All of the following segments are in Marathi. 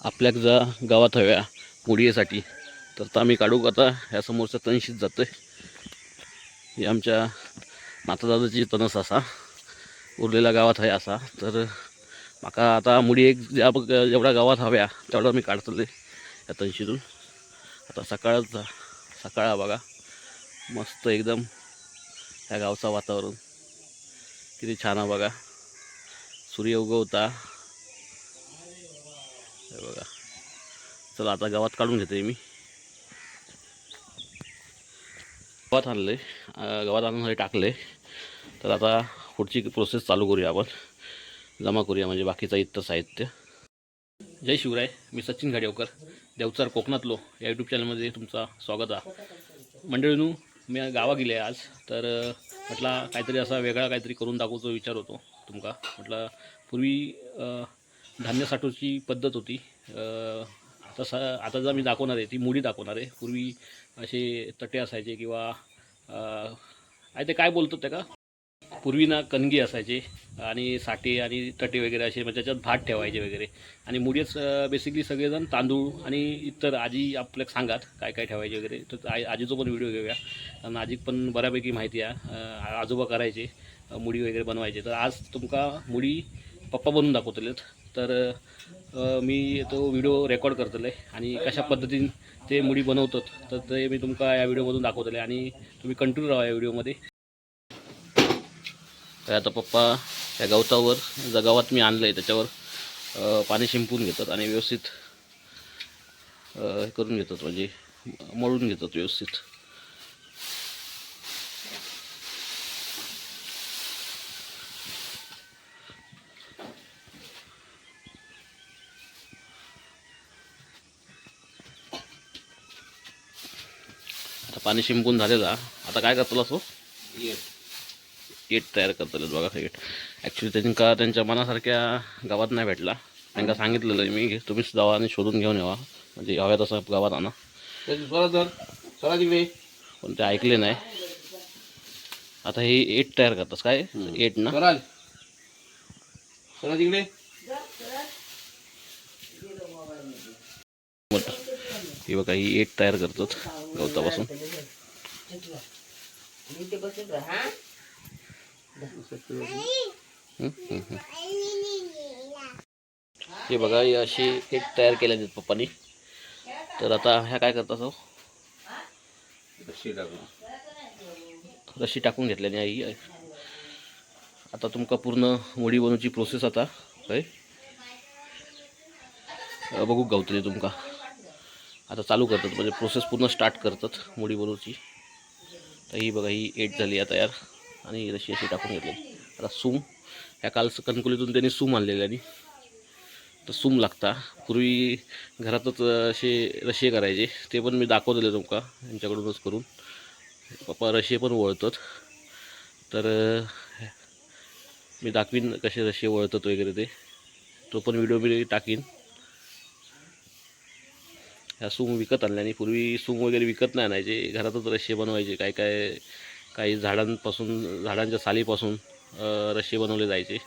आपल्या गावात हव्या मुडीसाठी तर आम्ही काढू आता ह्या समोरच्या तणशीत जातोय. ही आमच्या मातादादाची तणस असा उरलेला गावात आहे असा. तर माका आता मुडी एक जेवढा गावात हव्या तेवढा मी काढतले या तणशीतून. आता सकाळ बघा मस्त एकदम ह्या गावचं वातावरण किती छान आहे बघा. सूर्य उगवता हे बघा. चला आता गावात काढून घेते मी. गावात आणले, गावात आणून हे टाकले. तर आता पुढची प्रोसेस चालू करूया आपण. जमा करूया म्हणजे बाकीचं इतर साहित्य. जय शिवराय. मी सचिन घाडिवकर, देवचार कोकणातलो या यूट्यूब चॅनलमध्ये तुमचं स्वागत आहे. मंडळींनो, मी गावा गेले आज. तर म्हटलं काहीतरी असा वेगळा काहीतरी करून दाखवतो विचार होतो तुमका. म्हटलं पूर्वी धान्य साठवची पद्धत होती. आता जर मी दाखवणार आहे ती मुडी दाखवणार आहे. पूर्वी असे तटे असायचे किंवा ते काय बोलतो त्या का पूर्वी ना कणगी असायचे आणि साठे आणि तटे वगैरे असे, म्हणजे त्याच्यात भात ठेवायचे वगैरे. आणि मुडीच बेसिकली सगळेजण तांदूळ आणि इतर आजी आपल्याला सांगात काय काय ठेवायचे वगैरे. तर आजीचा पण व्हिडिओ घेऊया, कारण आजीक पण बऱ्यापैकी माहिती आहे. आजोबा करायचे मुडी वगैरे बनवायचे. तर आज तुमका मुडी पप्पा बनवून दाखवतलेत. तर मी तो व्हिडिओ रेकॉर्ड करतले आणि कशा पद्धतीने ते मुडी बनवतात तर ते मी तुमका या व्हिडिओमधून दाखवतले आणि तुम्ही कंटिन्यू राहा या व्हिडिओमध्ये. तर आता पप्पा त्या गवतावर ज्या गावात मी आणलं आहे त्याच्यावर पाणी शिंपून घेतात आणि व्यवस्थित करून घेतात, म्हणजे मळून घेतात व्यवस्थित. आता पाणी शिंपून झालेला. आता काय करतो असो एट तयार करतले बघा. एट ॲक्च्युली त्यांच्या मनासारख्या गावात नाही भेटला. त्यांना सांगितलेलं आहे मी, तुम्हीच जावा आणि शोधून घेऊन यावा, म्हणजे हव्या तसं गावात आणा. पण ते ऐकले नाही. आता हे एट तयार करतात काय एट ना. हे बघा ही एट तयार करतात गवतापासून. हे बघा हे अशी एट तयार केल्या आहेत पप्पानी. तर आता ह्या काय करतात रशी टाकून घेतल्याने आई. आता तुमका पूर्ण मुडी बनवची प्रोसेस आता काय बघू गावतली तुमका. आता चालू करतात, म्हणजे प्रोसेस पूर्ण स्टार्ट करतात मुडी बनवची. तर ही बघा ही एट झाली आहे तयार आणि रशी अशी टाकून घेतली. आता सूम ह्या काल कणकुलीतून त्यांनी सूम आणलेली आणि तर सूम लागता. पूर्वी घरातच असे रशे करायचे, ते पण मी दाखवलेले तुमका यांच्याकडूनच करून. पप्पा रशे पण वळतात. तर मी दाखवीन कसे रशे वळतात वगैरे ते, तो पण व्हिडिओ मी टाकीन. ह्या सूम विकत आणल्याने, पूर्वी सूम वगैरे विकत नाही आणायचे, घरातच रशे बनवायचे. काही झाडांच्या सालीपासून रशे बनवले जायचे.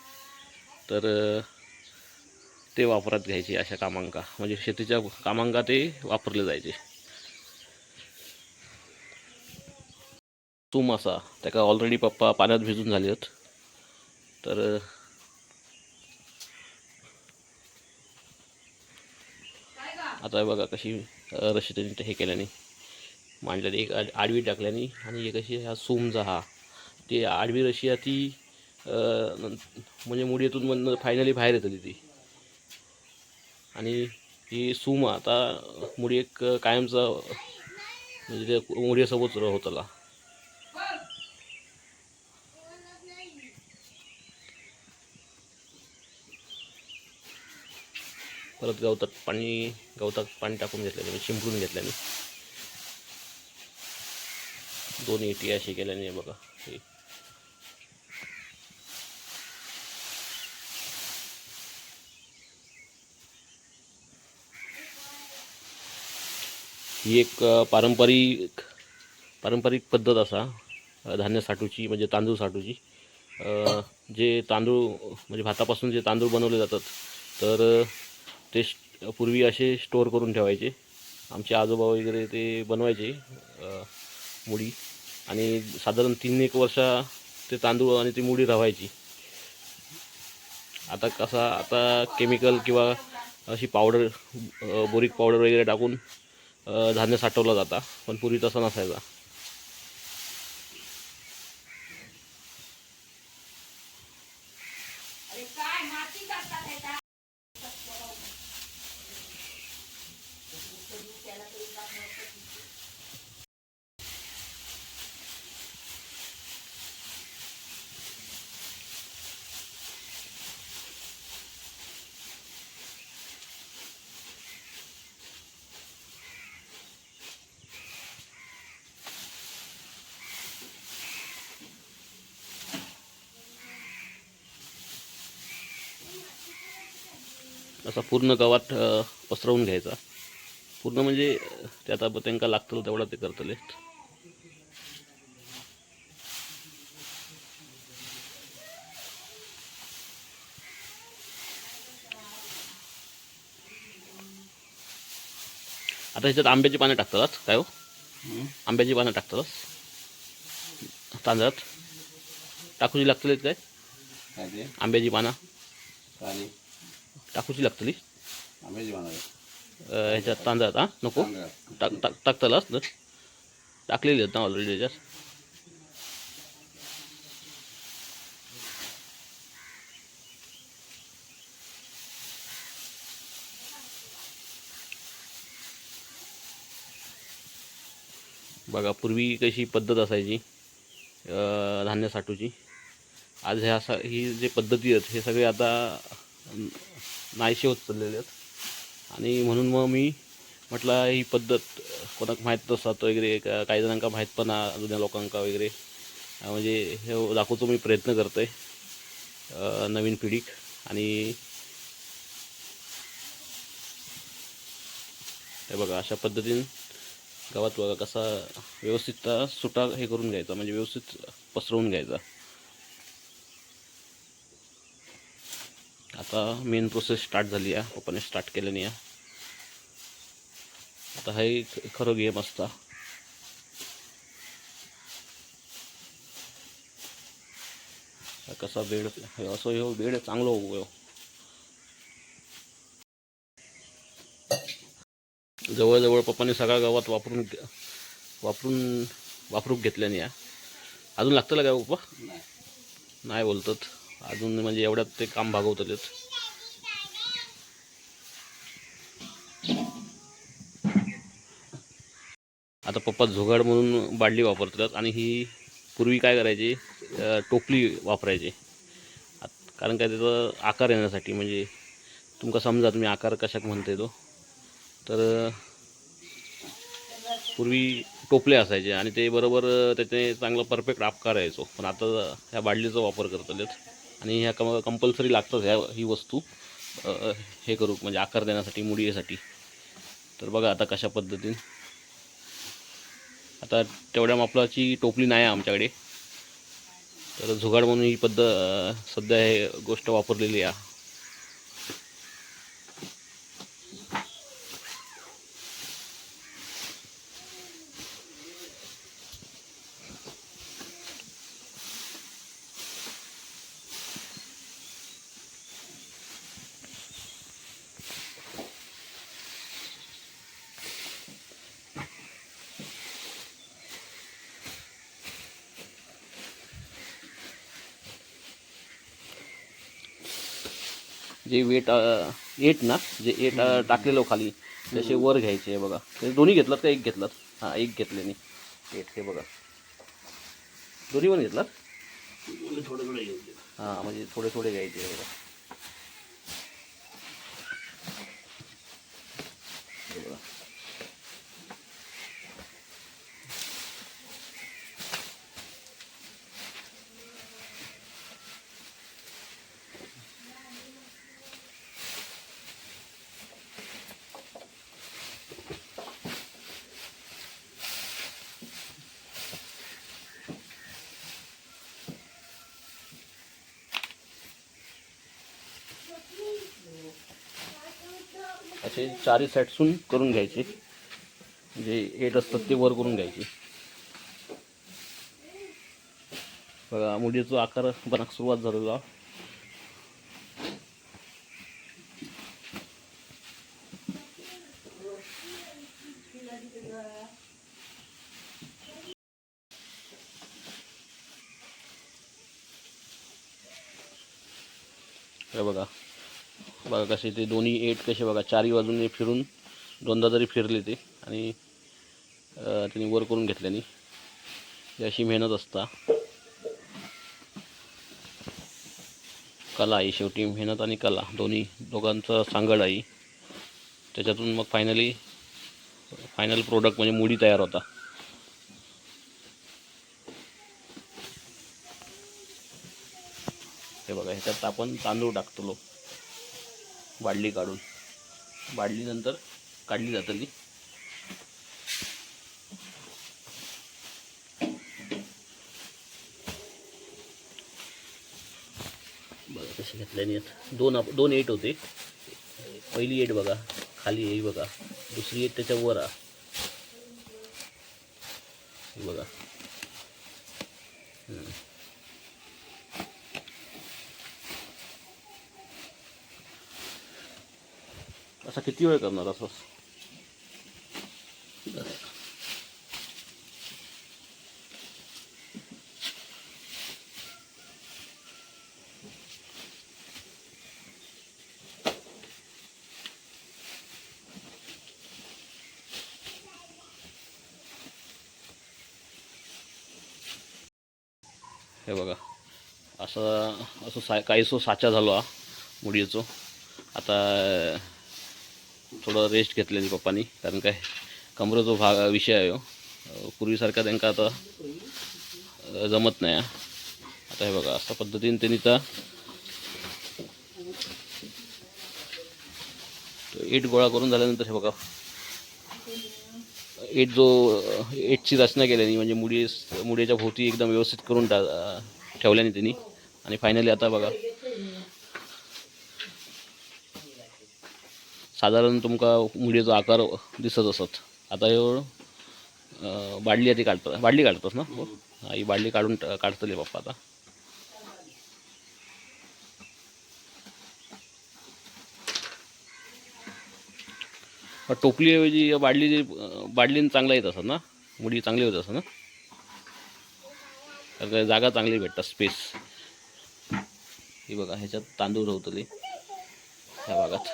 तर ते वापरात घ्यायचे अशा कामांका, म्हणजे शेतीच्या कामांका ते वापरले जायचे. सूम असा त्याका ऑलरेडी पप्पा पाण्यात भिजून झाले आहेत. तर आता बघा कशी रशी त्यांनी हे केल्याने मांडल्याने, एक आडवी टाकल्याने. आणि एक अशी ह्या सूमचा हा ती आडवी रशी आहे ती म्हणजे मुडीतून मग फायनली बाहेर येतली ती. आणि ही सूम आता मुडी एक कायमचा म्हणजे ते मुडीसोबत होतला. परत गवतात पाणी टाकून घेतल्याने, शिंपडून घेतल्याने, दोन एटी अशी केल्याने बघा. ही एक पारंपरिक पद्धत असा धान्य साठूची, म्हणजे तांदूळ साठूची. जे तांदूळ म्हणजे भातापासून जे तांदूळ बनवले जातात तर ते पूर्वी असे स्टोअर करून ठेवायचे. आमचे आजोबा वगैरे ते बनवायचे मुडी, आणि साधारण 3-1 वर्ष ते तांदूळ आणि ती मुडी राहायची. आता केमिकल किंवा अशी पावडर, बोरिक पावडर वगैरे टाकून धान्य साठवलं जातं, पण पूर्वी तसं नसायचा. असा पूर्ण गावात पसरवून घ्यायचा. पूर्ण म्हणजे ते आता त्यांना लागतं तेवढं ते करतले. आता ह्याच्यात आंब्याची पानं टाकतात काय हो? आंब्याची पानं टाकतात तांदळात, टाकूची लागतलीच काय? आंब्याची पानं टाकूची लागतली ह्याच्यात तांदळात. हां नको टाकतालाच ना, टाकलेली आहेत ना ऑलरेडी त्याच्यात. बघा पूर्वी कशी पद्धत असायची धान्य साठवूची. आज ही जे पद्धती आहेत हे सगळे आता नाहीसे होत चाललेले आहेत. आणि म्हणून मग मी म्हटलं ही पद्धत कोणाक माहीत नसतात वगैरे, काही जणांका माहीत पण जुन्या लोकांका वगैरे, म्हणजे हे दाखवतो मी, प्रयत्न करतो आहे नवीन पिढीक. आणि हे बघा अशा पद्धतीने गावात बघा कसा व्यवस्थित सुटा हे करून घ्यायचा, म्हणजे व्यवस्थित पसरवून घ्यायचा. आता मेन प्रोसेस स्टार्ट झाली आहे, पप्पाने स्टार्ट केल्याने आहे. आता हा एक खरं गेम असता. कसा बेड असो, ह्यो बेड चांगलो हो. जवळजवळ पप्पाने सगळ्या गावात वापरून घेतल्याने आहे. अजून लागतं काय पप्पा? नाही बोलतात अजून, म्हणजे एवढ्यात ते काम भागवतलेत. आता पप्पा झुगाड म्हणून बादली वापरतात, आणि ही पूर्वी काय करायची, टोपली वापरायची. कारण काय, त्याचा आकार येण्यासाठी, म्हणजे तुमका समजा तुम्ही आकार कशाक म्हणते तो, तर पूर्वी टोपले असायचे आणि ते बरोबर त्याचे चांगलं परफेक्ट आकार यायचो. पण आता ह्या बादलीचा वापर करतलेत, आणि ह्या कंपल्सरी लागतात ही वस्तू हे करू, म्हणजे आकार देण्यासाठी, मुडीसाठी. तर बघा आता कशा पद्धतीने, आता तेवढ्या मापाची टोपली नाही आहे आमच्याकडे, तर झुगाड म्हणून ही पद्धत सध्या हे गोष्ट वापरलेली आहे. जे एट ना, जे एट टाकलेलो खाली, तसे वर घ्यायचे आहे बघा. ते दोन्ही घेतलात का एक घेतलात? हां एक घेतले नाही एट, हे बघा दोन्ही पण घेतलात. थोडे थोडे घ्यायचे, हां म्हणजे थोडे थोडे घ्यायचे आहे बघा. असे चारी साईडसून करून घ्यायचे, जे एट असतात ते वर करून घ्यायचे. बघा मुडीचा आकार बनक सुरुवात झालेला. हे बघा बघा कसे ते दोन्ही एट कसे बघा चारी बाजूने फिरून दोनदा जरी फिरले ते आणि त्यांनी वर करून घेतल्याने. ही अशी मेहनत असता, कला आहे शेवटी. मेहनत आणि कला दोघांचं सांगड आहे. त्याच्यातून मग फायनल प्रोडक्ट म्हणजे मुडी तयार होता. हे बघा ह्याच्यात आपण तांदूळ टाकतो बादली काढून. बादली नंतर काढली जातली. बघा कसे घेतल्याने दोन एट होते. पहिली एट बघा खाली आहे बघा, दुसरी एट त्याच्या वर बघा. असा किती वेळ करणार असं? हे बघा असं काहीसो साचा झालो मुडीचो. आता थोडं रेस्ट घेतलेली पप्पानी, कारण काय कमरेचो विषय आहे. पूर्वीसारखा त्यांना आता जमत नाही. आता हे बघा अशा पद्धतीने त्यांनी तर एट गोळा करून झाल्यानंतर हे बघा एटची रचना केल्याने म्हणजे मुडीच्या भोवती एकदम व्यवस्थित करून ठेवल्याने त्यांनी. आणि फायनली आता बघा साधारण तुमका मुडीचा आकार दिसत असत. आता बादली आधी बादली काढतोस ना? ही बादली काढतले पप्पा आता. टोपलीऐवजी बादलीने चांगला येत असत ना, मुडी चांगली होत असत ना, कारण जागा चांगली भेटतात, स्पेस. ही बघा ह्याच्यात तांदूळ होतले ह्या भागात.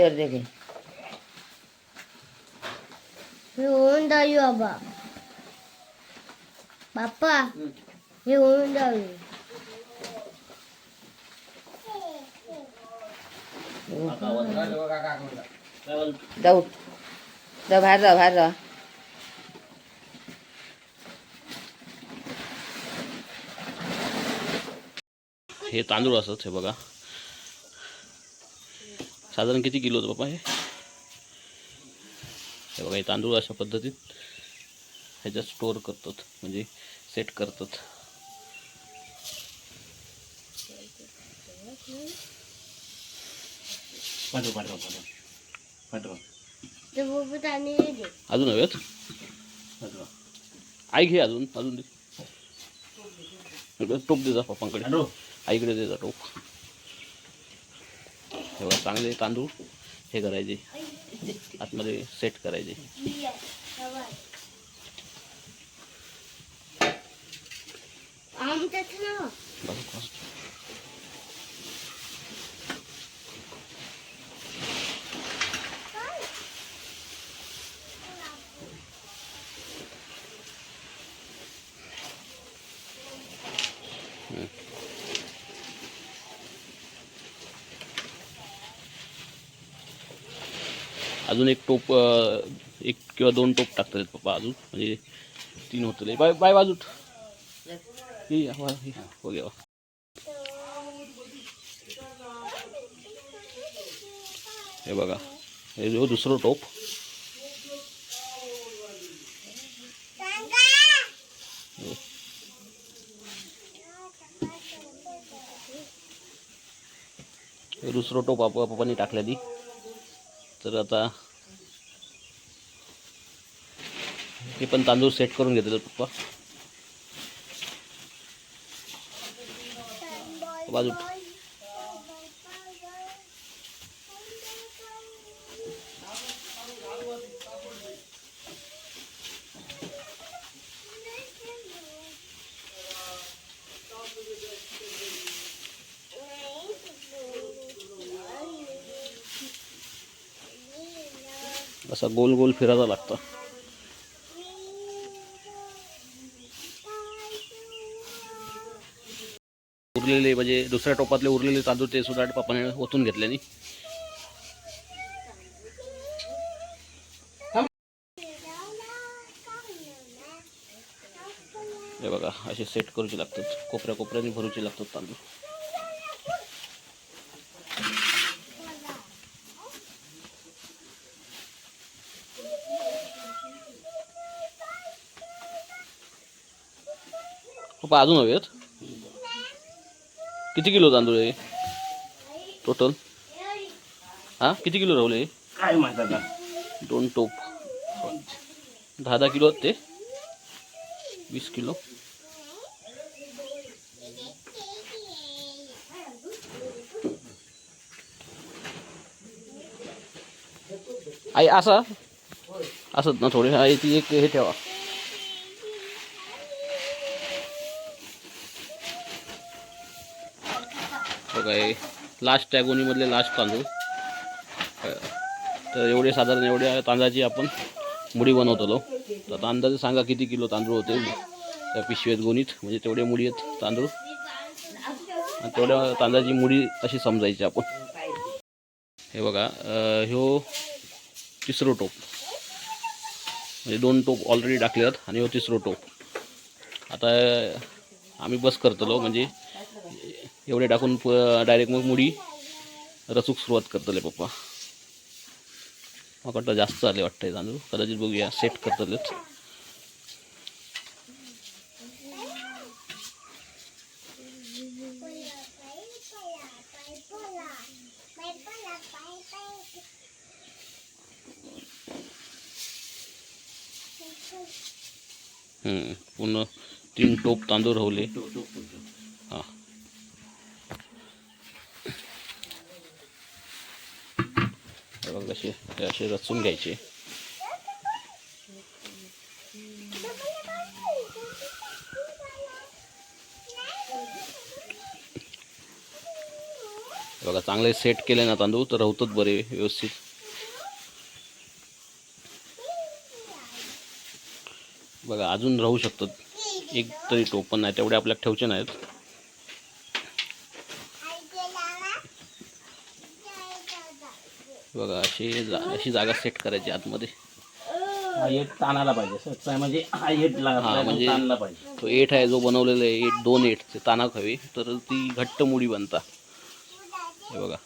अर्धे घे. हे होऊन जाऊ बाबा. बाप्पा हे होऊन जाऊ. जाऊ जा बाहेर जा. हे तांदूळ असत. हे बघा साधारण किती किलो होतं पप्पा हे बघा. हे तांदूळ अशा पद्धतीत ह्याच्यात स्टोअर करतात, म्हणजे सेट करतात. अजून हवेत? आई घे अजून दे. टोप दे जा पप्पांकडे, आईकडे दे जा टोप. तेव्हा चांगले तांदूळ हे करायचे, आतमध्ये सेट करायचे. अजून एक टोप 1 किंवा 2 टोप टाकतात पप्पा अजून, म्हणजे 3 होतले. बाय बाय बाजूट हो गया. हे बघा, हे जो दुसरं टोप. हे दुसरं टोप पप्पांनी टाकल्या. तर आता हे पण तांदूळ सेट करून घेतले पप्पा. बाजू असा गोल गोल फिरायला लागतं. उरलेले म्हणजे दुसऱ्या टोपातले उरलेले तांदूळ ते सुद्धा पप्पाने ओतून घेतल्याने. हे बघा, असे सेट करूचे लागतात, कोपऱ्या कोपऱ्याने भरूचे लागतात तांदूळ. पप्पा अजून हवेत. किती किलो तांदूळ आहे टोटल? हा, किती किलो रावले? काय माहिती का? 2 टोप 10 किलो ते 20 किलो. आई असं असत ना थोडे. आई ती एक हे ठेवा. बघा, हे लास्ट त्या गोणीमधले लास्ट तांदूळ. तर एवढे साधारण एवढ्या तांदळाची आपण मुडी बनवतो. तर आता अंदाजे सांगा किती किलो तांदूळ होते त्या पिशवीत गोणीत, म्हणजे तेवढे मुडी आहेत तांदूळ. आणि तेवढ्या तांदळाची मुडी अशी समजायची आपण. हे बघा, ह्यो तिसरं टोप, म्हणजे 2 टोप ऑलरेडी टाकलेत आणि ह्यो तिसरं टोप. आता आम्ही बस करतलो, म्हणजे एवढे टाकून डायरेक्ट मग मुडी रचूक सुरुवात करतले पप्पा. मग वाटतं जास्त आले वाटतं तांदूळ, कदाचित बघूया सेट करतलेच. पूर्ण 3 टोप तांदूळ रावले. हां, बघा असे रचून घ्यायचे. बघा, चांगले सेट केले ना तांदूळ तर राहतात बरे व्यवस्थित. बघा, अजून राहू शकतात. एक तरी टोप पण नाही, तेवढे आपल्याला ठेवचे नाहीत. बघा, अशी जागा सेट करायची आतमध्ये. एट ताणायला पाहिजे, म्हणजे म्हणजे ताणला पाहिजे. तो 8 आहे जो बनवलेला आहे, 2 8 ते तानाक हवे तर ती घट्ट मुडी बनता. हे बघा,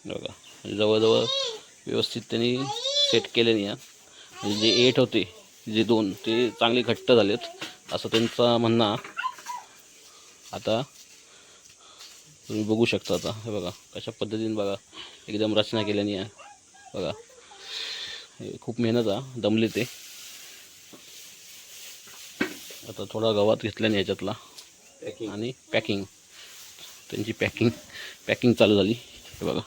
बघा, म्हणजे जवळजवळ व्यवस्थित त्यांनी सेट केले नाही. म्हणजे जे 8 होते, जे 2 ते चांगले घट्ट झालेत असं त्यांचं म्हणणं. आता तुम्ही बघू शकता. आता हे बघा कशा पद्धतीने बघा एकदम रचना केल्याने आहे. बघा, खूप मेहनत आहे, दमले ते. आता थोडा गवत घेतल्याने ह्याच्यातला आणि पॅकिंग, त्यांची पॅकिंग चालू झाली. हे बघा,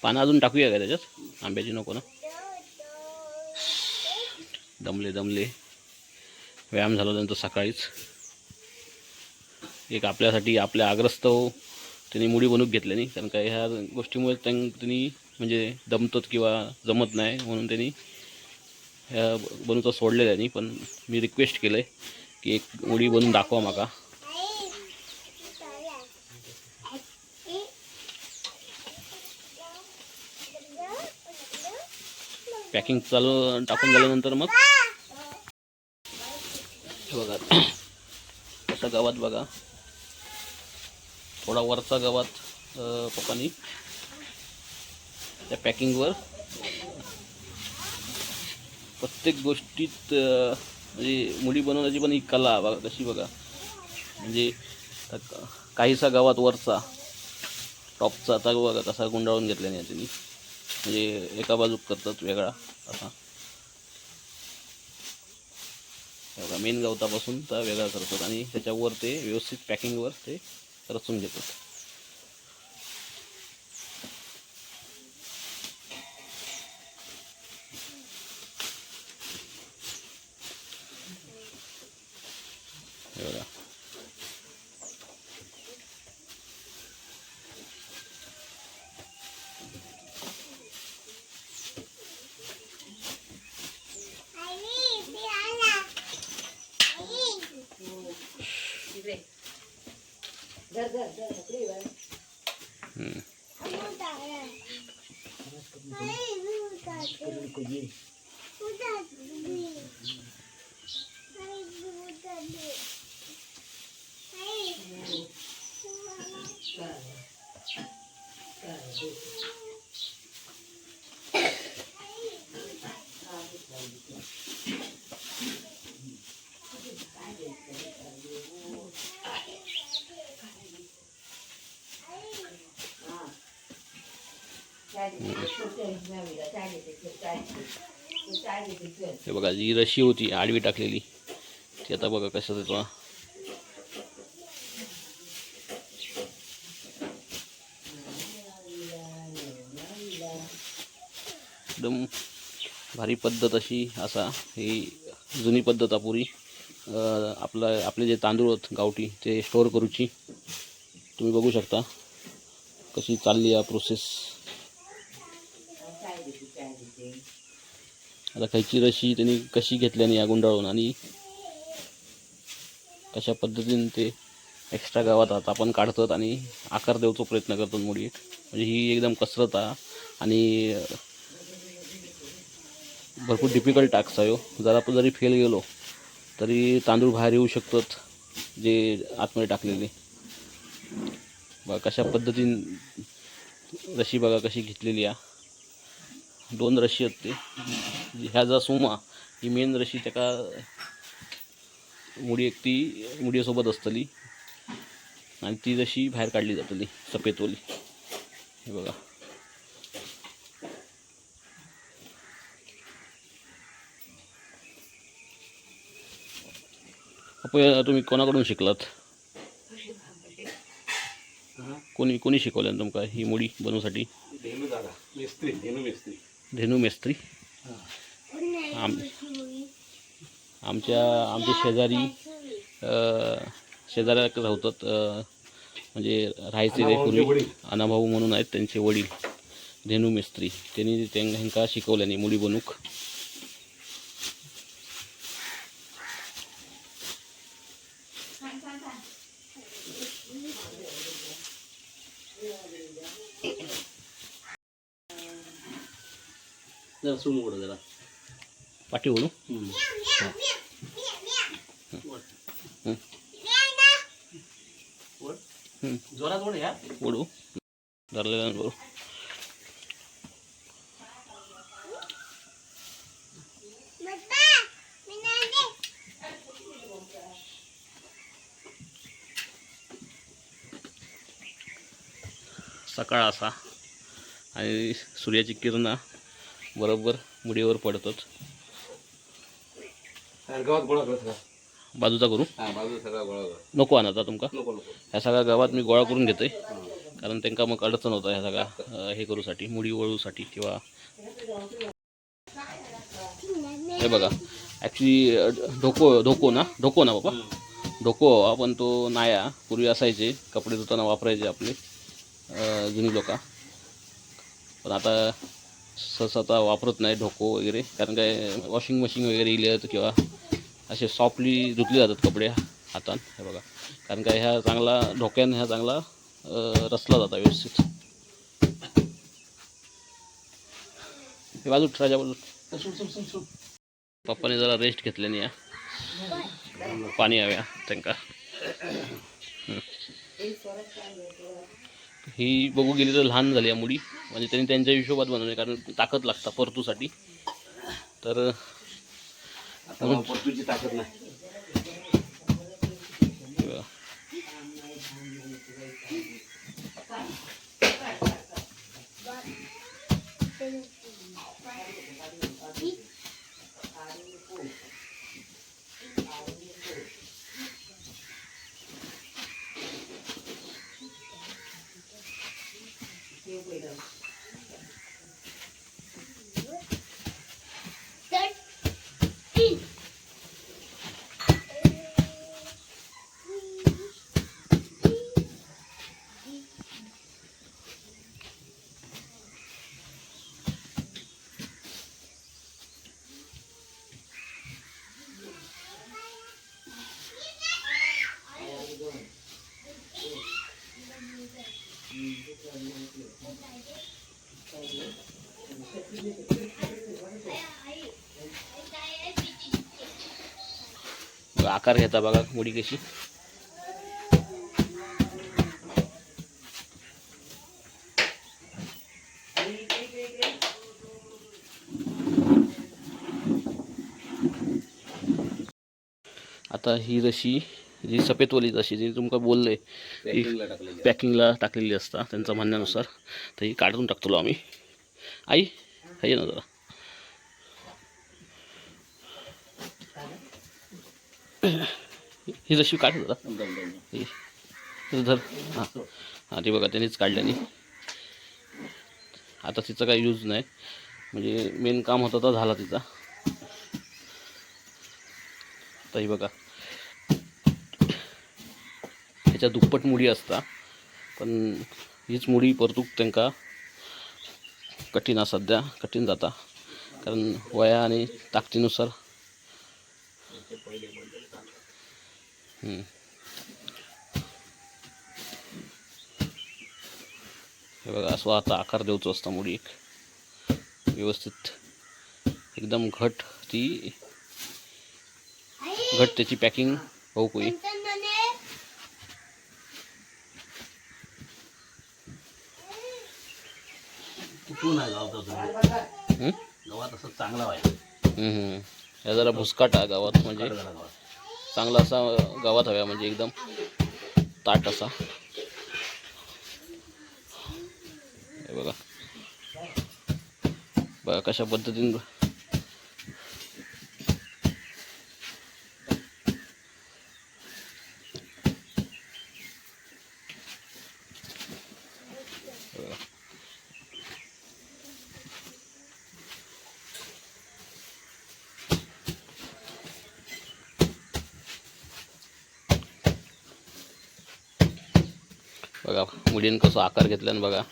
पानं अजून टाकूया का त्याच्यात? आंब्याची नको ना. दमले व्यायाम झाला त्यांचा सकाळीच. एक आपल्यासाठी आपल्या आग्रस्तव त्यांनी मुडी बनवून घेतले नाही, कारण का ह्या गोष्टीमुळे त्यांनी म्हणजे दमतात किंवा जमत नाही म्हणून त्यांनी ह्या बनवता सोडलेलं आहे. नाही पण मी रिक्वेस्ट केलं आहे की एक मुडी बनवून दाखवा माका. पॅकिंग चालू टाकून झाल्यानंतर मग हे बघा कसं गवत बघा, थोडा वरचा गवत पप्पानी त्या पॅकिंगवर प्रत्येक गोष्टीत म्हणजे मुडी बनवण्याची पण ही कला बघा कशी बघा, म्हणजे काहीसा गवत वरचा टॉपचा आता बघा कसा गुंडाळून घेतल्याने त्यांनी, म्हणजे एका बाजूक करतात वेगळा असा बघा, मेन गवतापासून तर वेगळा करतात आणि त्याच्यावर ते व्यवस्थित पॅकिंगवर ते रचून घेतात. हे बघा हे बघा, जी रशी होती आडवी टाकलेली ती आता बघा कसं देतो. एकदम भारी पद्धत अशी असा ही जुनी पद्धत अपुरी आपले जे तांदूळ आहेत गावठी ते स्टोअर करूची. तुम्ही बघू शकता कशी चालली या प्रोसेस. आता खायची रशी त्यांनी कशी घेतल्याने या गुंडाळून आणि कशा पद्धतीने ते एक्स्ट्रा गावात आता आपण काढतात आणि आकार देऊचा प्रयत्न करतात मुडी. म्हणजे ही एकदम कसरत आहे आणि भरपूर डिफिकल्ट टास्क आहे. जर आपण जरी फेल गेलो तरी तांदूळ बाहेर येऊ शकतात जे आतमध्ये टाकलेले. बघा कशा पद्धतीने रशी बघा कशी घेतलेली आहे. 2 रशी आहेत ते. ह्या जा सुमा ही मेन रशी त्याका मुडी एक ती मुडीसोबत असतली आणि ती रशी बाहेर काढली जातली सफेदवाली. हे बघा आपण तुम्ही कोणाकडून शिकलात? कोणी शिकवलं तुमका ही मुडी बनवण्यासाठी? धेनू मेस्त्री. आमचे शेजाऱ्या राहतात, म्हणजे राहायचे पूर्वी अनाभाऊ म्हणून आहेत त्यांचे वडील धेनू मेस्त्री. त्यांनी त्यांना शिकवल्याने मुडी बनूक. जरा सूम ओढ, जरा पाठी ओढू. जोरात ओढ या ओढू धरलेला. सकाळ असा आणि सूर्याची किरणं बरोबर मुडीवर पडतात. गावात गोळा करत बाजूचा करू बाजू सगळा गोळा कर. नको आणता तुमका. नको ह्या सगळ्या गावात मी गोळा करून घेतोय कारण त्यांना मग अडचण होतं ह्या सगळ्या हे करूसाठी मुडी वळूसाठी किंवा. हे बघा ॲक्च्युली ढोको ना बाबा डोको आपण तो नाया पूर्वी असायचे, कपडे धुताना वापरायचे आपले जुनी लोक. पण आता सहसा आता वापरत नाही डोको वगैरे, कारण काय वॉशिंग मशीन वगैरे इले आहेत किंवा असे सॉफ्टली धुतले जातात कपडे हातान. हे बघा, कारण काय ह्या चांगला डोक्याने ह्या चांगला रचला जाता व्यवस्थित. हे बाजू राजा बाजू. पप्पाने जरा रेस्ट घेतल्याने या पाणी हव्या त्यांना. ही बघू गेली तर लहान झाली आहे मुडी, म्हणजे त्यांनी त्यांच्या हिशोबात बनवले, कारण ताकद लागता परतूसाठी. तर परतूची ताकद नाही. आकार घेता बघा मुडी कशी. आता ही जशी जी सफेदवाली जशी जी तुमका बोलले पॅकिंगला टाकलेली असता त्यांच्या म्हणण्यानुसार, तर ही काढून टाकतो आम्ही. आई हे ना जरा ही जशी काढ जरा धर. हां हां, ती बघा त्यांनीच काढल्याने. आता तिचा काही यूज नाही, म्हणजे मेन काम होता तर झाला तिचा. आता ही बघा ह्याच्या दुप्पट मुडी असता, पण हीच मुडी परतूक त्यांका कठीण सध्या कठीण जाता, कारण वया आणि ताकदीनुसार. हे बघा असं आता आकार द्यायचो असता मुडी एक व्यवस्थित एकदम घट. ती घट त्याची पॅकिंग होऊ कोई. गावात असं चांगला व्हायचं. ह्या जरा भुसकाट आहे गावात, म्हणजे चांगला असा गावात हव्या, म्हणजे एकदम ताट असा. हे बघा बघा कशा पद्धतीने बघा मुलीने कसं आकार घेतल्यानं बघा.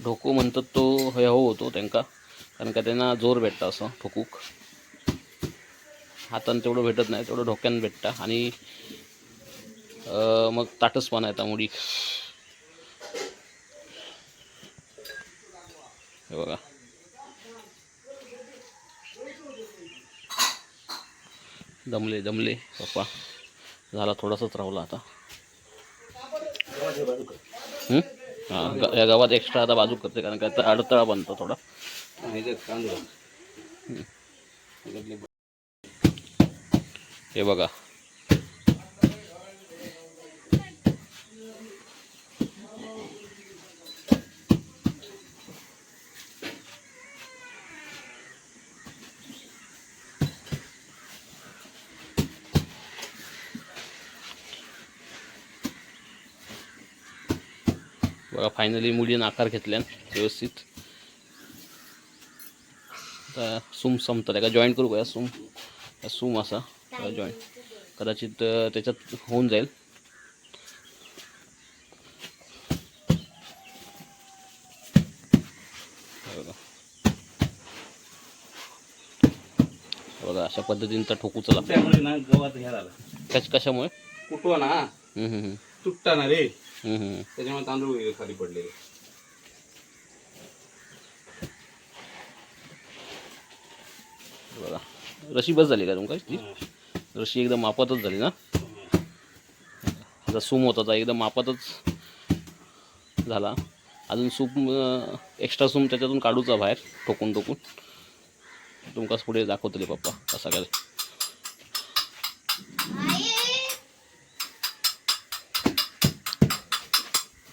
ढोको म्हणतात तो हे होतो त्यांका, कारण का त्यांना जोर भेटता असं ठोकूक. हातानं तेवढं भेटत नाही, तेवढं ढोक्यानं भेटता, आणि मग ताटसपणा येता मुडी. हे बघा दमले दमले पप्पा, झाला थोडासाच राहिला आता. हां या गावात एक्स्ट्रा आता बाजू करते, कारण काय अडथळा बनतो थोडा. हे बघा बघा फायनली मुलीने आकार घेतल्यान व्यवस्थित. आता सूम संपतात आहे का जॉईंट करू का सूम असा जॉईंट कदाचित त्याच्यात होऊन जाईल. बघा अशा पद्धतीने तर ठोकूच लागतं. त्यामुळे ना गव्हात हे झालं. कशामुळे कुठवा ना तुटता ना रे, त्याच्यामुळे तांदूळ वगैरे खाली पडले. बघा रशी बस झाली का तुमका ती रशी एकदम मापातच झाली ना. आता सूम होता तर एकदम मापातच झाला. अजून सूप एक्स्ट्रा सूम त्याच्यातून काढूचा बाहेर ठोकून तुमकाच पुढे दाखवतले पप्पा कसा काय.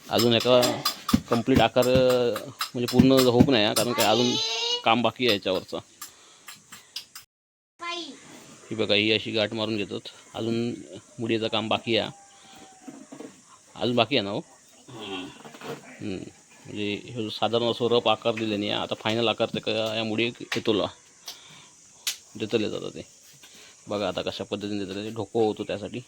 अजून एका कंप्लीट आकार म्हणजे पूर्ण होऊ नाही कारण काय अजून काम बाकी आहे याच्यावरचा. ही बघा ही अशी गाठ मारून घेतात. अजून मुडीचं काम बाकी आहे. अजून बाकी आहे ना हो. म्हणजे हे साधारण असं रफ आकार दिले नाही. आता फायनल आकार ते या मुडी येतोला देतले जातात ते. बघा आता कशा पद्धतीने देतले ढोको होतो त्यासाठी.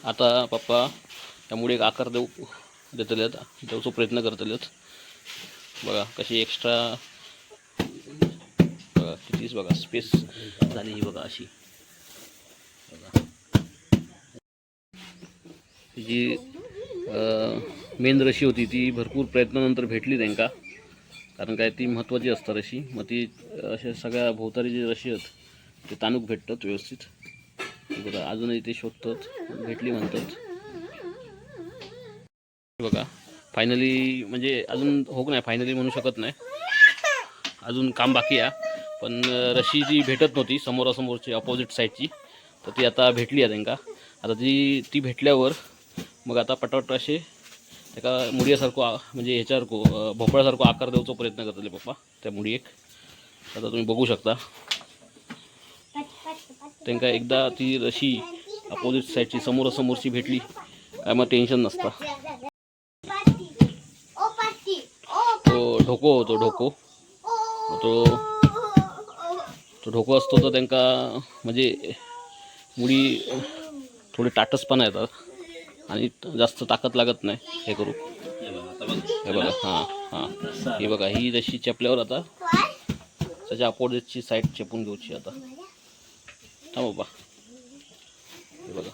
आता पप्पा त्यामुळे एक आकार देतले देऊचा प्रयत्न करतलेत. बघा कशी एक्स्ट्रा बघा कितीच बघा स्पेस झाली ही बघा अशी. बघा जी मेन रशी होती ती भरपूर प्रयत्नानंतर भेटली त्यांका. कारण काय ती महत्त्वाची असतात रशी. मग ती अशा सगळ्या भोवतारी जी रशी आहेत ते ताणूक भेटतात व्यवस्थित. बघा अजूनही ते शोधतात भेटली म्हणतात. बघा फायनली म्हणजे अजून होक नाही फायनली म्हणू शकत नाही. अजून काम बाकी आहे. पण रशी जी भेटत नव्हती समोरासमोरची अपोजिट साईडची तर ती आता भेटली आहे त्यांका. आता ती भेटल्यावर मग आता पटापट असे एका मुडीसारखं म्हणजे ह्याच्यासारखं भोपळ्यासारखं आकार देऊचा प्रयत्न करतले पप्पा त्या मुडी एक. आता तुम्ही बघू शकता त्यांका एकदा ती रशी अपोजिट साईडची समोरासमोरची भेटली काय मग टेन्शन नसतं. तो ढोको होतो तो ढोको असतो तर त्यांका म्हणजे मुडी थोडी टाटसपणा येतात आणि जास्त ताकद लागत नाही हे करू. हे बघा हां हे बघा ही जशी चेपल्यावर आता त्याच्या अपोजिटची साईड चेपून घेऊची. आता थांब बाबा हे बघा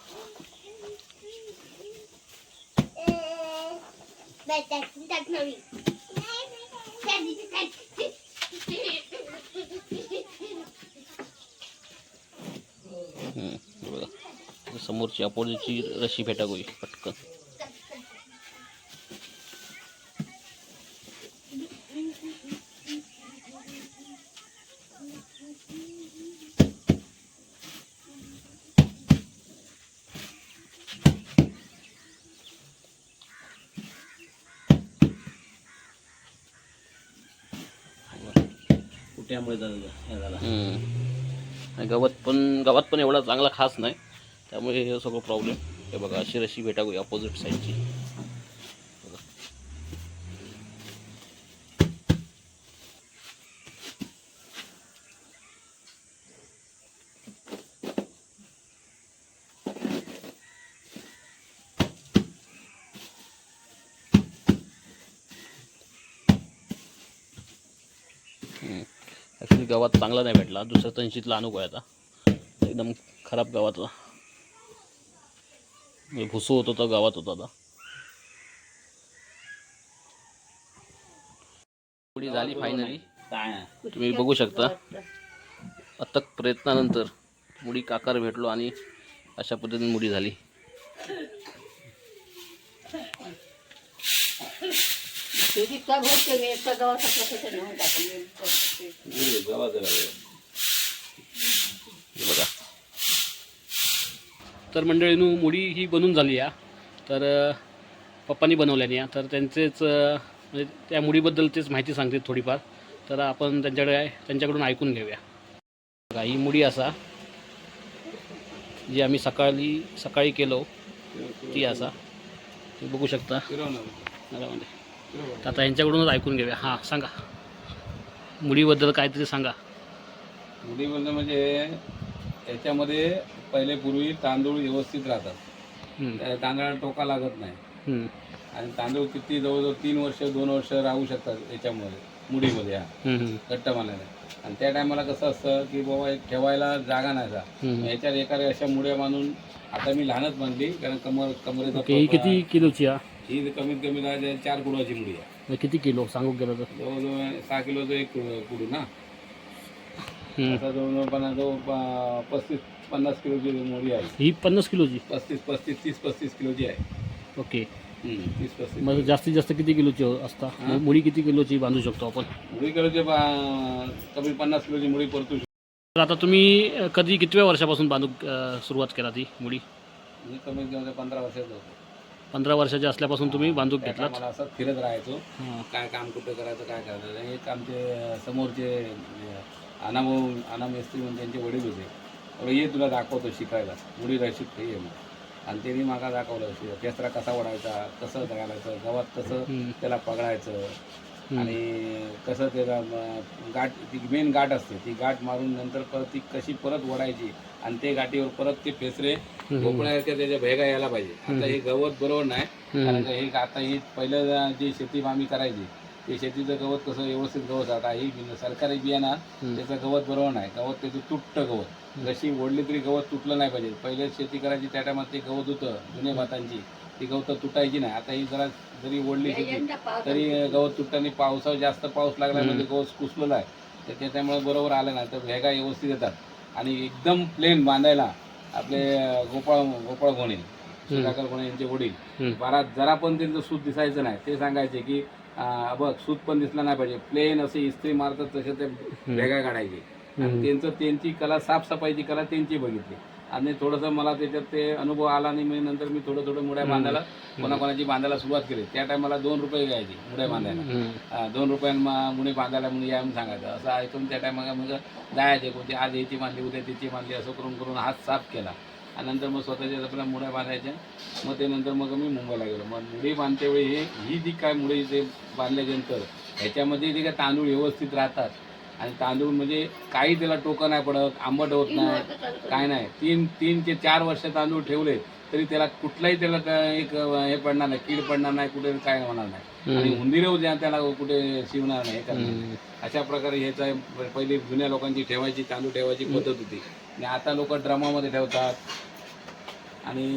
हे बघा समोरची अपोजिटची रशी भेटा गोई पटकन. त्यामुळे झाला. गावात पण एवढा चांगला खास नाही त्यामुळे हे सगळं प्रॉब्लेम. हे बघा अशी रशी भेटा गई अपोजिट साईडची. ॲक्च्युली गावात चांगला नाही भेटला. दुसऱ्या तंशीतला आणू काय आता एकदम खराब गावातला भुसू होतो तर गावात होता. आता पुढे झाली फायनली. तुम्ही बघू शकता अथक प्रयत्नानंतर मुडी आकार भेटलो आणि अशा पद्धतीने मुडी झाली. बघा तर मंडळींनो मुडी ही बनून झाली आहे. तर पप्पांनी बनवल्याने या तर त्यांचेच म्हणजे त्या मुडीबद्दल तेच माहिती सांगते थोडीफार. तर आपण त्यांच्याकडून ऐकून घेऊया. बघा ही मुडी असा जी आम्ही सकाळी केलो ती असा तुम्ही बघू शकता घरामध्ये. तर आता यांच्याकडूनच ऐकून घेऊया. हां सांगा मुडीबद्दल काहीतरी सांगा. मुडीबद्दल म्हणजे याच्यामध्ये पहिले पूर्वी तांदूळ व्यवस्थित राहतात. त्या तांदळाला टोका लागत नाही आणि तांदूळ किती जवळजवळ 3 वर्ष 2 वर्ष राहू शकतात याच्यामध्ये मुडीमध्ये हा घट्ट मालाने. आणि त्या टायमाला कसं असतं की बाबा एक ठेवायला जागा नाही जा याच्यात एखाद्या अशा मुड्या बांधून. आता मी लहानच बांधली कारण कमरेचा ही किती किलोची आहे? ही कमीत कमी 4 कुडाची मुडी आहे. किती किलो सांगू गेलं तर? जवळजवळ 6 किलोचं एक कुडू ना. आता जवळजवळ पण 35-50 किलोची मुडी आहे. ही 50 किलोची? 30-35 किलोची आहे. ओके. 30-35. मग जास्तीत जास्त किती किलोची असता मुडी? किती किलोची बांधू शकतो आपण? मुडी किलोची कमी 50 किलोची मुडी परतू शकतो. तर आता तुम्ही कधी कितव्या वर्षापासून बांधू सुरुवात केला ती मुडी? मी कमीत कमी 15 वर्षाचा होतो. 15 वर्षाचे असल्यापासून तुम्ही बांधूक घेतलात? मला असं फिरत राहायचो. काय काम कुठं करायचं काय करायचं. एक आमचे समोरचे आना मेस्त्री म्हणून त्यांचे वडील होते. ये तुला दाखवतो शिकायला मुडी शिकते ये मग. आणि त्यांनी मागा दाखवलं केसरा कसा ओढायचा, कसं घालायचं, गवत कसं त्याला पगडायचं आणि कसं त्याला गाठ ती मेन गाठ असते ती गाठ मारून नंतर परत ती कशी परत ओढायची आणि ते गाठीवर परत ते फेसरे भोपळ्याच्या त्याच्या भेगा यायला पाहिजे. आता हे गवत बरोबर नाही कारण हे आता ही पहिलं जी शेती आम्ही करायची ते शेतीचं गवत कसं व्यवस्थित गवत. आता ही सरकारी बियाणं त्याचं गवत बरोबर नाही. गवत त्याचं तुटतं गवत. जशी ओढली तरी गवत तुटलं नाही पाहिजे. पहिले शेती करायची त्या टायमात ते गवत होतं जुन्या भातांची ती गवत तुटायची नाही. आता ही जरा जरी ओढली शेती तरी गवत तुटताना पावसावर जास्त पाऊस लागला म्हणजे गवत कुसलेलं आहे तर त्याच्यामुळे बरोबर आलं नाही तर भेगा व्यवस्थित येतात. आणि एकदम प्लेन बांधायला आपले गोपाळ घोणे सुधाकर घोणे यांचे वडील जरा पण त्यांचं सूत दिसायचं नाही. ते सांगायचे की बघ सूत पण दिसला नाही पाहिजे. प्लेन असे इस्त्री मारतात तसे ते भेगा काढायचे. आणि त्यांची कला साफसफाईची कला त्यांची बघितली आणि थोडंसं मला त्याच्यात ते अनुभव आला आणि मी नंतर मी थोडं मुड्या बांधायला कोणाकोणाची बांधायला सुरुवात केली. त्या टायमाला 2 रुपये घ्यायची मुड्या बांधायला. 2 रुपयांना मुडी बांधायला म्हणून या म्हणून सांगायचं. असं ऐकून त्या टायमाला मग जायचे कोणती आज याची बांधली उद्या तिची बांधली असं करून हात साफ केला. आणि नंतर मग स्वतःच्या आपल्या मुड्या बांधायच्या. मग ते नंतर मग मी मुंबईला गेलो. मग मुडी बांधतेवेळी ही जी काय मुडी ते बांधल्यानंतर ह्याच्यामध्ये जे काय तांदूळ व्यवस्थित राहतात आणि तांदूळ म्हणजे काही त्याला टोकं नाही पडत, आंबट होत नाही, काय नाही. 3 ते 4 वर्ष तांदूळ ठेवले तरी त्याला कुठलाही त्याला एक हे पडणार नाही, कीड पडणार नाही, कुठे काय होणार नाही आणि हुंदिरेव त्याला कुठे शिवणार नाही. हे करणार अशा प्रकारे ह्याचा पहिली जुन्या लोकांची ठेवायची तांदूळ ठेवायची पद्धत होती. आणि आता लोक ड्रमामध्ये ठेवतात आणि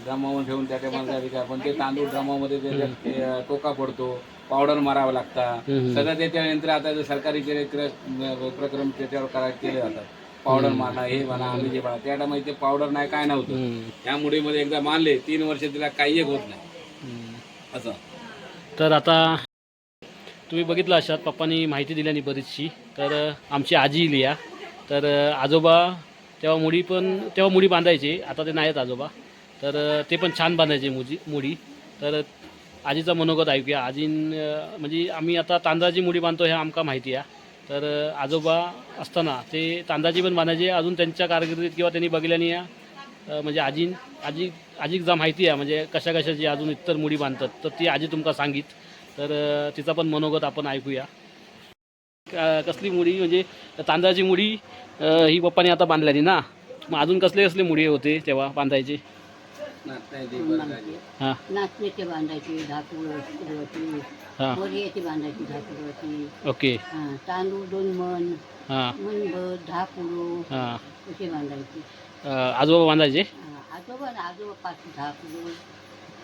ड्रमामध्ये ठेवून त्या टायमाला पण ते तांदूळ ड्रमामध्ये त्याच्यात टोका पडतो, पावडर मारावं लागतात. सगळं त्याच्या यंत्र आता सरकारी उपक्रम त्याच्यावर केले जातात. पावडर मारणं हे म्हणा आम्ही जे म्हणा त्या टायमाला ते पावडर नाही काय नव्हतं. त्या मुडीमध्ये एकदा मानले 3 वर्ष तिला काही एक होत नाही असं. तर आता तुम्ही बघितलं अशात पप्पांनी माहिती दिल्यानी बरीचशी. तर आमची आजी लिया तर आजोबा तेव्हा मुडी बांधायचे. आता ते नाहीत आजोबा तर ते पण छान बांधायचे मुडी. तर आजीचा मनोगत ऐकूया. म्हणजे आम्ही आता तांदळाची मुडी बांधतो हे आमका माहिती आहे. तर आजोबा असताना ते तांदळाची पण बांधायचे. अजून त्यांच्या कारकिर्दीत किंवा त्यांनी बघितल्यानी म्हणजे आजीक जा माहिती आहे म्हणजे कशाची अजून इतर मुडी बांधतात तर ती आजी तुमका सांगित. तर तिचा पण मनोगत आपण ऐकूया. कसली मुडी म्हणजे तांदळाची मुडी ही पप्पाने आता बांधल्यानी ना. मग अजून कसले मुडी होते तेव्हा बांधायचे? हां नाचण्याचे बांधायची, धातूची, हां वरियाची बांधायची, धातूची. ओके. तांदूळ 2 मन, हां मनभर 10 किलो हां असे बांधायची. आजोबा बांधायचे? आजोबा 5-10 किलो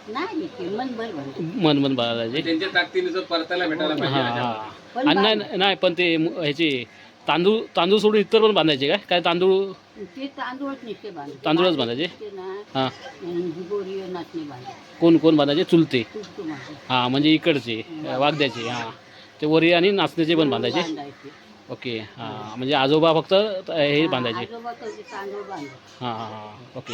नाही ते मनभर बांधायचे. मन बांधायचे त्यांच्या ताकदीनुसार परतायला भेटायला पाहिजे. हां आणि नाही पण ते ह्याचे तांदूळ सोडून इतर पण बांधायचे काय तांदूळ? ते तांदूळच निघते बांधायचे. तांदूळच बांधायचे? हां गोरी नाचणी बांधायची. कोण बांधायचे? चुलते? तुटतो बांधायची. हां म्हणजे इकडचे वागद्याचे. हां ते वरी आणि नाचण्याचे पण बांधायचे. ओके. हां म्हणजे आजोबा फक्त हे बांधायचे. आजोबा तांदूळ बांधायचे. हां ओके.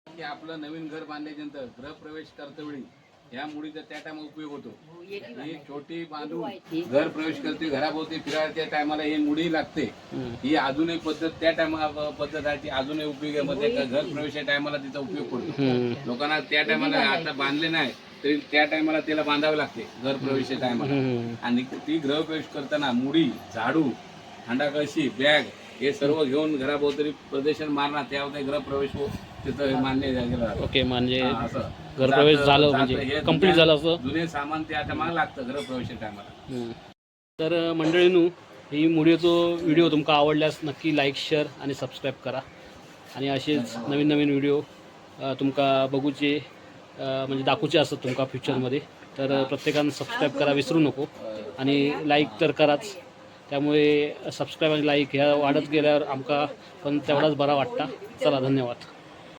की आपलं नवीन घर बांधल्यानंतर गृहप्रवेश करतेवेळी ह्या मुडीचा त्या टायमाला उपयोग होतो. हो, येते ही बांधायची. छोटी बांधून उडवायची. घर प्रवेश करते, घराभोवती फिरायला त्या टायमाला ही मुडी लागते. ही अजूनही पद्धत त्या टायमाला पद्धत आहे ती अजूनही उपयोग आहे. मग त्या घर प्रवेशच्या टायमाला तिचा उपयोग पडतो. लोकांना त्या टायमाला आता बांधले नाही तरी त्या टायमाला त्याला बांधावे लागते घर प्रवेशच्या टायमाला. आणि ती गृहप्रवेश करताना मुडी, झाडू, हांडा कळशी, बॅग हे सर्व घेऊन घराभोवतरी प्रदर्शन मारणार त्यामध्ये गृहप्रवेश तिथं मान्य गेला. ओके, म्हणजे असं घरप्रवेश झालं म्हणजे हे कंप्लीट झालं असं. जुने सामान त्या टायमाला लागतं गृहप्रवेशच्या टायमाला. तर मंडळींनो, ही मुडीचो व्हिडिओ तुमका आवडल्यास नक्की लाईक, शेअर आणि सबस्क्राईब करा. आणि असेच नवीन नवीन व्हिडिओ तुमका बघूचे म्हणजे दाखवचे असतात तुमका फ्युचरमध्ये. तर प्रत्येकानं सबस्क्राईब करा विसरू नको. आणि लाईक तर कराच. त्यामुळे सबस्क्राईब आणि लाईक ह्या वाढत गेल्यावर आमका पण तेवढाच बरा वाटता. चला, धन्यवाद.